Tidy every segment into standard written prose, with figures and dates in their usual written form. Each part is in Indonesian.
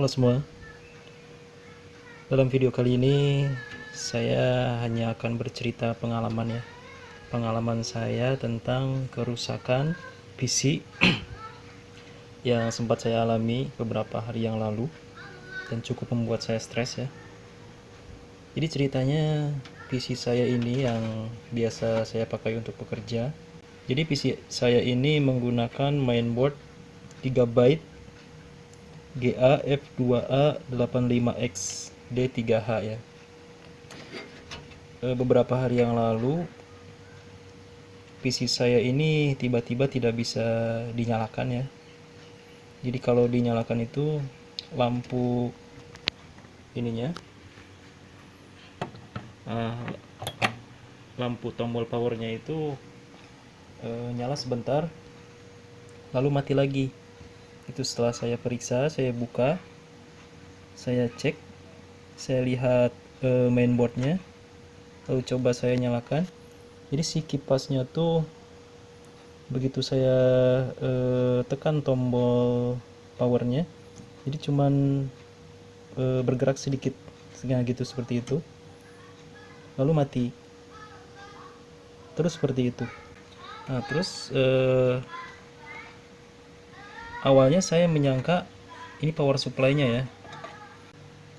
Halo semua, dalam video kali ini saya hanya akan bercerita pengalaman saya tentang kerusakan PC yang sempat saya alami beberapa hari yang lalu dan cukup membuat saya stres ya. Jadi ceritanya PC saya ini yang biasa saya pakai untuk bekerja. Jadi PC saya ini menggunakan mainboard Gigabyte GA-F2A85X D3H ya. Beberapa hari yang lalu PC saya ini tiba-tiba tidak bisa dinyalakan ya. Jadi kalau dinyalakan itu lampu ininya, lampu tombol powernya itu nyala sebentar lalu mati lagi. Itu setelah saya periksa, saya buka, saya cek, saya lihat mainboardnya, lalu coba saya nyalakan. Jadi si kipasnya tuh begitu saya tekan tombol powernya, jadi cuman bergerak sedikit gitu, seperti itu, lalu mati terus seperti itu. Nah terus awalnya saya menyangka ini power supply-nya ya.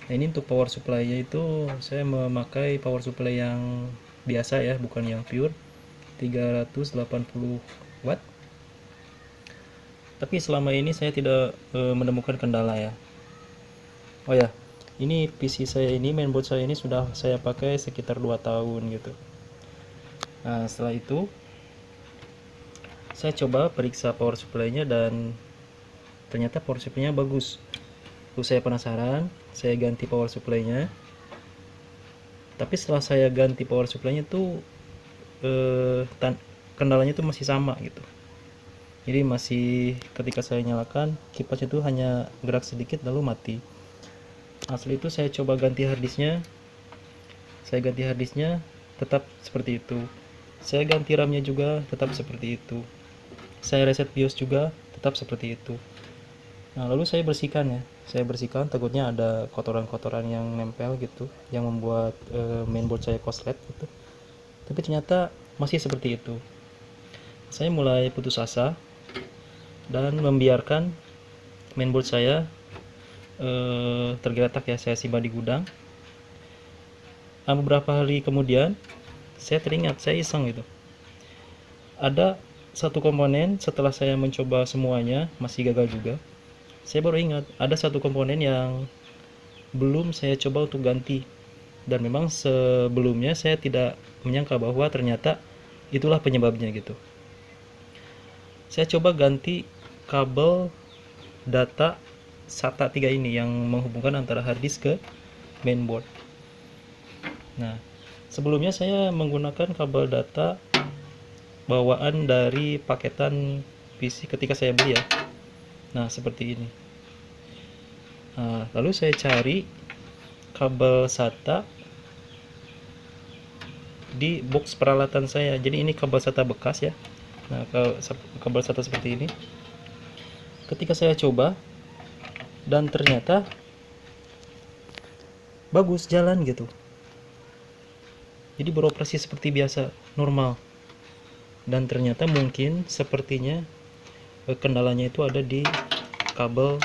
Nah ini untuk power supply-nya itu saya memakai power supply yang biasa ya, bukan yang pure 380 watt. Tapi selama ini saya tidak menemukan kendala ya. Oh ya, ini PC saya ini, mainboard saya ini sudah saya pakai sekitar 2 tahun gitu. Nah setelah itu saya coba periksa power supply-nya dan ternyata power supply-nya bagus. Lalu saya penasaran, saya ganti power supply-nya. Tapi setelah saya ganti power supply-nya tuh kendalanya tuh masih sama gitu. Jadi masih ketika saya nyalakan, kipasnya tuh hanya gerak sedikit lalu mati. Asli itu saya coba ganti harddisknya, tetap seperti itu. Saya ganti RAM-nya juga tetap seperti itu. Saya reset BIOS juga tetap seperti itu. Nah lalu saya bersihkan, takutnya ada kotoran-kotoran yang nempel gitu, yang membuat mainboard saya korslet gitu. Tapi ternyata masih seperti itu. Saya mulai putus asa dan membiarkan mainboard saya tergeletak ya, saya simpan di gudang. Beberapa hari kemudian saya teringat, saya iseng gitu, ada satu komponen setelah saya mencoba semuanya masih gagal juga. Saya baru ingat ada satu komponen yang belum saya coba untuk ganti, dan memang sebelumnya saya tidak menyangka bahwa ternyata itulah penyebabnya gitu. Saya coba ganti kabel data SATA 3 ini yang menghubungkan antara harddisk ke mainboard. Nah sebelumnya saya menggunakan kabel data bawaan dari paketan PC ketika saya beli ya. Nah seperti ini. Nah, lalu saya cari kabel SATA di box peralatan saya. Jadi ini kabel SATA bekas ya. Nah kabel SATA seperti ini. Ketika saya coba, dan ternyata bagus, jalan gitu. Jadi beroperasi seperti biasa, normal. Dan ternyata mungkin sepertinya kendalanya itu ada di kabel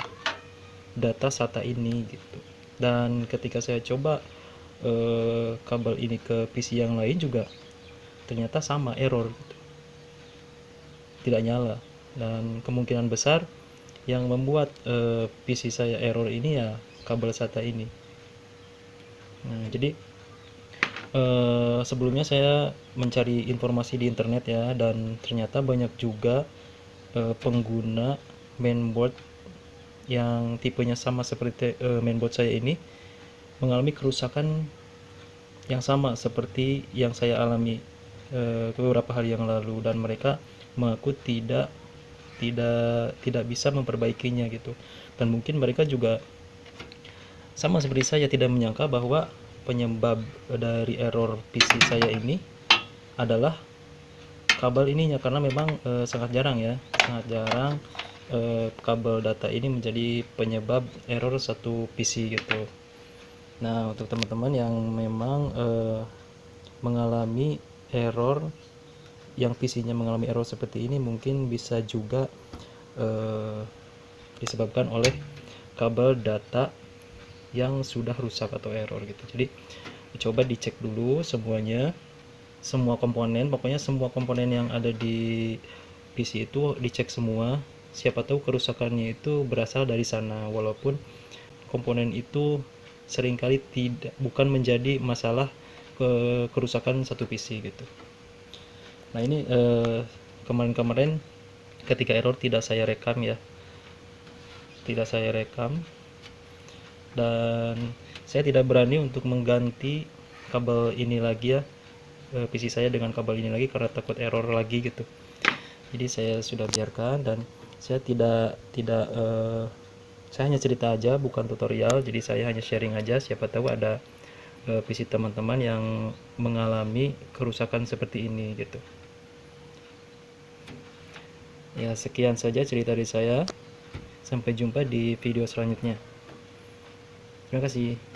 data SATA ini gitu. Dan ketika saya coba kabel ini ke PC yang lain juga ternyata sama, error gitu, tidak nyala. Dan kemungkinan besar yang membuat PC saya error ini ya kabel SATA ini. Nah jadi sebelumnya saya mencari informasi di internet ya, dan ternyata banyak juga pengguna mainboard yang tipenya sama seperti mainboard saya ini mengalami kerusakan yang sama seperti yang saya alami beberapa hari yang lalu, dan mereka mengaku tidak bisa memperbaikinya gitu. Dan mungkin mereka juga sama seperti saya, tidak menyangka bahwa penyebab dari error PC saya ini adalah kabel ininya, karena memang sangat jarang kabel data ini menjadi penyebab error satu PC gitu. Nah, untuk teman-teman yang memang mengalami error, yang PC-nya mengalami error seperti ini, mungkin bisa juga disebabkan oleh kabel data yang sudah rusak atau error gitu. Jadi coba dicek dulu semuanya, semua komponen, pokoknya semua komponen yang ada di PC itu dicek semua. Siapa tahu kerusakannya itu berasal dari sana, walaupun komponen itu seringkali bukan menjadi masalah kerusakan satu PC gitu. Nah, ini kemarin-kemarin ketika error tidak saya rekam ya, dan saya tidak berani untuk mengganti kabel ini lagi ya, PC saya dengan kabel ini lagi, karena takut error lagi gitu. Jadi saya sudah biarkan, dan saya tidak saya hanya cerita aja, bukan tutorial. Jadi saya hanya sharing aja, siapa tahu ada PC teman-teman yang mengalami kerusakan seperti ini gitu. Ya, sekian saja cerita dari saya. Sampai jumpa di video selanjutnya. Terima kasih.